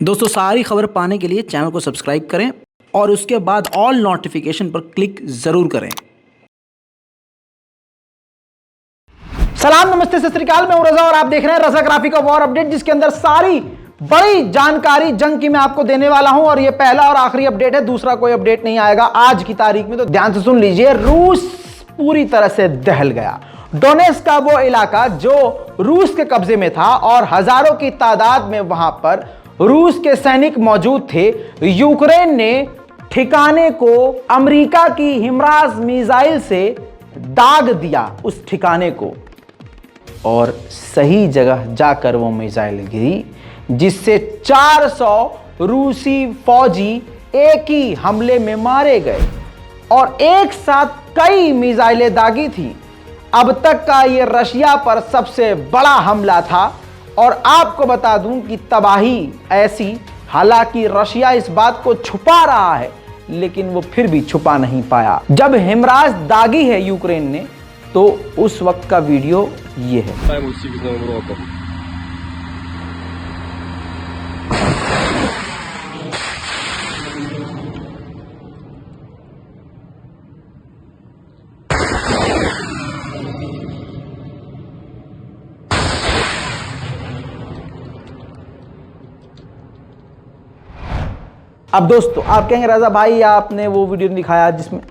दोस्तों सारी खबर पाने के लिए चैनल को सब्सक्राइब करें और उसके बाद ऑल नोटिफिकेशन पर क्लिक जरूर करें। सलाम, नमस्ते, सत श्री अकाल। मैं हूं रजा और आप देख रहे हैं रजा ग्राफिक ऑफ वॉर अपडेट, जिसके अंदर सारी बड़ी जानकारी जंग की मैं आपको देने वाला हूं। और ये पहला और आखिरी अपडेट है, दूसरा कोई अपडेट नहीं आएगा आज की तारीख में। तो ध्यान से सुन लीजिए। रूस पूरी तरह से दहल गया। डोनेट्स्क का वो इलाका जो रूस के कब्जे में था और हजारों की तादाद में वहां पर रूस के सैनिक मौजूद थे। यूक्रेन ने ठिकाने को अमेरिका की हिमराज मिसाइल से दाग दिया, उस ठिकाने को, और सही जगह जाकर वो मिसाइल गिरी, जिससे 400 रूसी फौजी एक ही हमले में मारे गए और एक साथ कई मिसाइलें दागी थी। अब तक का ये रशिया पर सबसे बड़ा हमला था। और आपको बता दूं कि तबाही ऐसी, हालांकि रशिया इस बात को छुपा रहा है, लेकिन वो फिर भी छुपा नहीं पाया। जब हिमराज दागी है यूक्रेन ने, तो उस वक्त का वीडियो ये है। अब दोस्तों आप कहेंगे रजा भाई आपने वो वीडियो दिखाया जिसमें,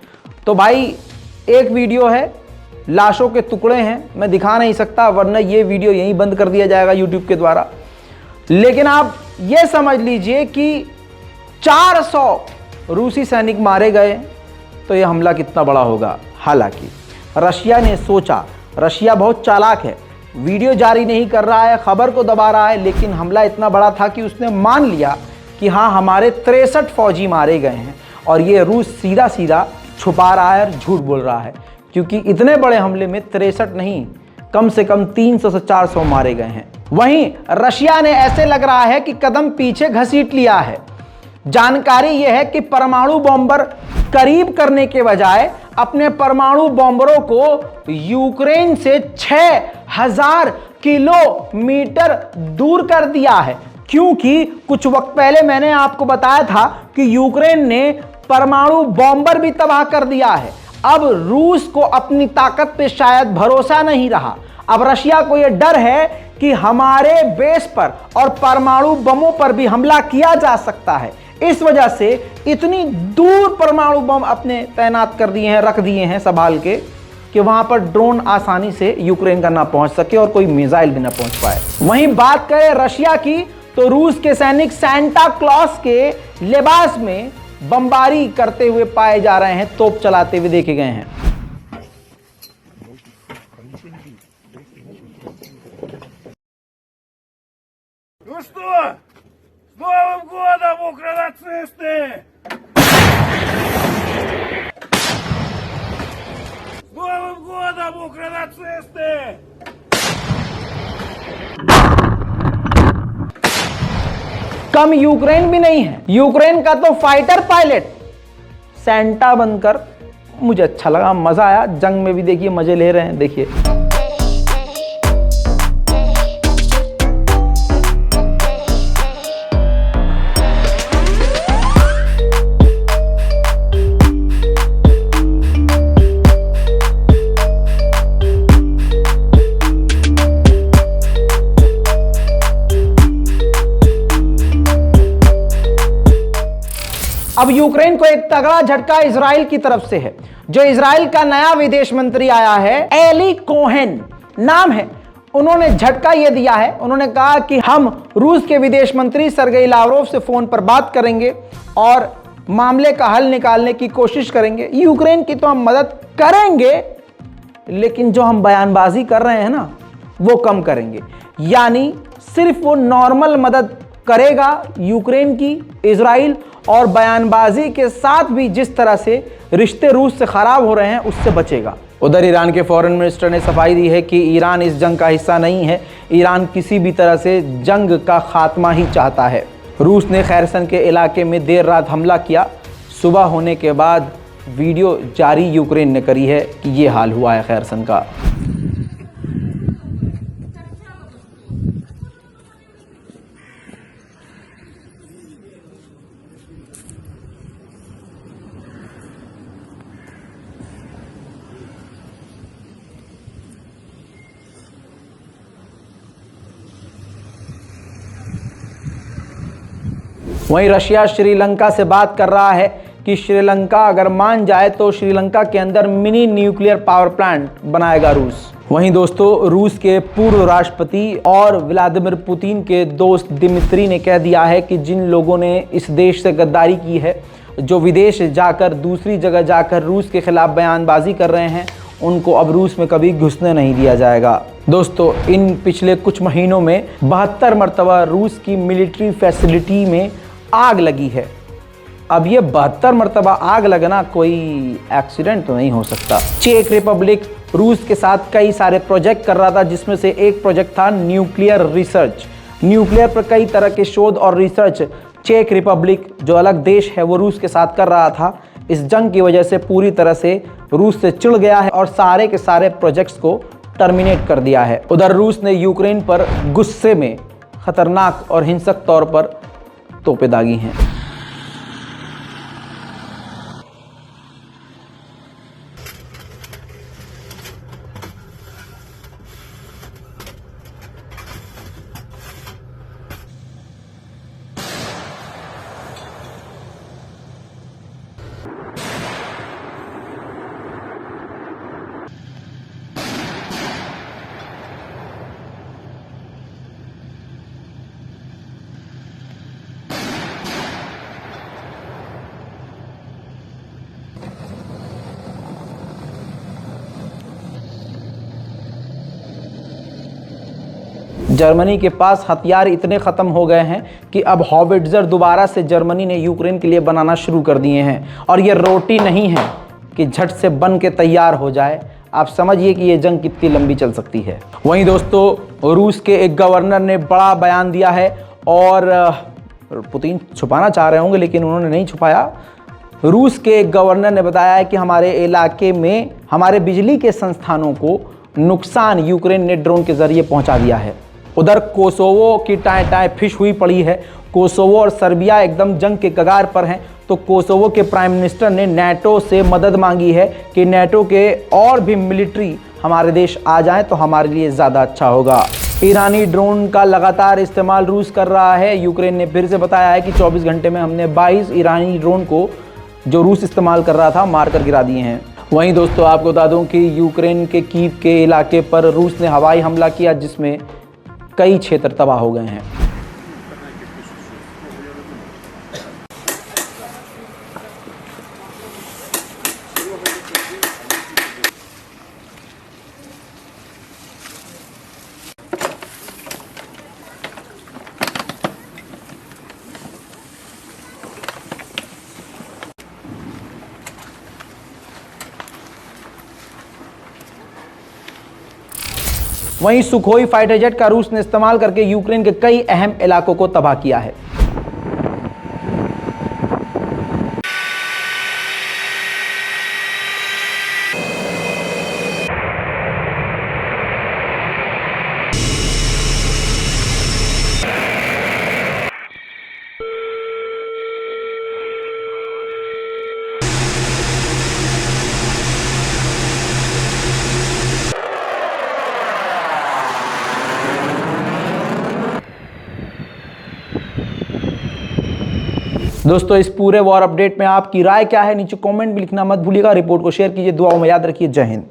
तो भाई एक वीडियो है, लाशों के टुकड़े हैं, मैं दिखा नहीं सकता, वरना ये वीडियो यहीं बंद कर दिया जाएगा यूट्यूब के द्वारा। लेकिन आप ये समझ लीजिए कि 400 रूसी सैनिक मारे गए, तो ये हमला कितना बड़ा होगा। हालांकि रशिया ने सोचा, रशिया बहुत चालाक है, वीडियो जारी नहीं कर रहा है, खबर को दबा रहा है, लेकिन हमला इतना बड़ा था कि उसने मान लिया कि हाँ हमारे 63 फौजी मारे गए हैं। और ये रूस सीधा सीधा छुपा रहा है और झूठ बोल रहा है, क्योंकि इतने बड़े हमले में 63 नहीं, कम से कम 300 से 400 मारे गए हैं। वहीं रशिया ने ऐसे लग रहा है कि कदम पीछे घसीट लिया है। जानकारी यह है कि परमाणु बॉम्बर करीब करने के बजाय अपने परमाणु बॉम्बरों को यूक्रेन से 6000 किलोमीटर दूर कर दिया है। क्योंकि कुछ वक्त पहले मैंने आपको बताया था कि यूक्रेन ने परमाणु बॉम्बर भी तबाह कर दिया है। अब रूस को अपनी ताकत पे शायद भरोसा नहीं रहा। अब रशिया को यह डर है कि हमारे बेस पर और परमाणु बमों पर भी हमला किया जा सकता है। इस वजह से इतनी दूर परमाणु बम अपने तैनात कर दिए हैं, रख दिए हैं संभाल के, कि वहां पर ड्रोन आसानी से यूक्रेन का ना पहुंच सके और कोई मिसाइल भी ना पहुंच पाए। वहीं बात करें रशिया की, तो रूस के सैनिक सांता क्लॉज के लिबास में बमबारी करते हुए पाए जा रहे हैं, तोप चलाते हुए देखे गए हैं। Ну что, с Новым годом, укронацисты! С Новым годом, укронацисты! कम यूक्रेन भी नहीं है, यूक्रेन का तो फाइटर पायलट सांता बनकर, मुझे अच्छा लगा, मजा आया। जंग में भी देखिए मजे ले रहे हैं, देखिए। अब यूक्रेन को एक तगड़ा झटका इजराइल की तरफ से है। जो इजराइल का नया विदेश मंत्री आया है, एली कोहेन नाम है, उन्होंने झटका यह दिया है। उन्होंने कहा कि हम रूस के विदेश मंत्री सर्गेई लावरोव से फोन पर बात करेंगे और मामले का हल निकालने की कोशिश करेंगे। यूक्रेन की तो हम मदद करेंगे, लेकिन जो हम बयानबाजी कर रहे हैं ना, वो कम करेंगे। यानी सिर्फ वो नॉर्मल मदद करेगा यूक्रेन की, इजराइल, और बयानबाजी के साथ भी जिस तरह से रिश्ते रूस से खराब हो रहे हैं उससे बचेगा। उधर ईरान के फॉरेन मिनिस्टर ने सफाई दी है कि ईरान इस जंग का हिस्सा नहीं है। ईरान किसी भी तरह से जंग का खात्मा ही चाहता है। रूस ने खैरसन के इलाके में देर रात हमला किया। सुबह होने के बाद वीडियो जारी यूक्रेन ने करी है कि ये हाल हुआ है खैरसन का। वहीं रशिया श्रीलंका से बात कर रहा है कि श्रीलंका अगर मान जाए तो श्रीलंका के अंदर मिनी न्यूक्लियर पावर प्लांट बनाएगा रूस। वहीं दोस्तों, रूस के पूर्व राष्ट्रपति और व्लादिमीर पुतिन के दोस्त दिमित्री ने कह दिया है कि जिन लोगों ने इस देश से गद्दारी की है, जो विदेश जाकर दूसरी जगह जाकर रूस के खिलाफ बयानबाजी कर रहे हैं, उनको अब रूस में कभी घुसने नहीं दिया जाएगा। दोस्तों, इन पिछले कुछ महीनों में 72 मरतबा रूस की मिलिट्री फैसिलिटी में आग लगी है। अब ये 72 मरतबा आग लगना कोई एक्सीडेंट तो नहीं हो सकता। चेक रिपब्लिक रूस के साथ कई सारे प्रोजेक्ट कर रहा था, जिसमें से एक प्रोजेक्ट था न्यूक्लियर रिसर्च। न्यूक्लियर पर कई तरह के शोध और रिसर्च चेक रिपब्लिक, जो अलग देश है, वो रूस के साथ कर रहा था। इस जंग की वजह से पूरी तरह से रूस से चिढ़ गया है और सारे के सारे प्रोजेक्ट्स को टर्मिनेट कर दिया है। उधर रूस ने यूक्रेन पर गुस्से में खतरनाक और हिंसक तौर पर तोपें दागी हैं। जर्मनी के पास हथियार इतने ख़त्म हो गए हैं कि अब हॉविट्ज़र दोबारा से जर्मनी ने यूक्रेन के लिए बनाना शुरू कर दिए हैं। और ये रोटी नहीं है कि झट से बन के तैयार हो जाए। आप समझिए कि ये जंग कितनी लंबी चल सकती है। वहीं दोस्तों, रूस के एक गवर्नर ने बड़ा बयान दिया है और पुतिन छुपाना चाह रहे होंगे, लेकिन उन्होंने नहीं छुपाया। रूस के एक गवर्नर ने बताया है कि हमारे इलाके में हमारे बिजली के संस्थानों को नुकसान यूक्रेन ने ड्रोन के ज़रिए पहुंचा दिया है। उधर कोसोवो की टाएं फिश हुई पड़ी है। कोसोवो और सर्बिया एकदम जंग के कगार पर हैं। तो कोसोवो के प्राइम मिनिस्टर ने नाटो से मदद मांगी है कि नाटो के और भी मिलिट्री हमारे देश आ जाएं तो हमारे लिए ज़्यादा अच्छा होगा। ईरानी ड्रोन का लगातार इस्तेमाल रूस कर रहा है। यूक्रेन ने फिर से बताया है कि 24 घंटे में हमने 22 ईरानी ड्रोन को, जो रूस इस्तेमाल कर रहा था, मारकर गिरा दिए हैं। वहीं दोस्तों, आपको बता दूं कि यूक्रेन के कीव के इलाके पर रूस ने हवाई हमला किया, जिसमें कई क्षेत्र तबाह हो गए हैं। वहीं सुखोई फाइटर जेट का रूस ने इस्तेमाल करके यूक्रेन के कई अहम इलाकों को तबाह किया है। दोस्तों, इस पूरे वॉर अपडेट में आपकी राय क्या है, नीचे कमेंट में लिखना मत भूलिएगा। रिपोर्ट को शेयर कीजिए, दुआओं में याद रखिए। जय हिंद।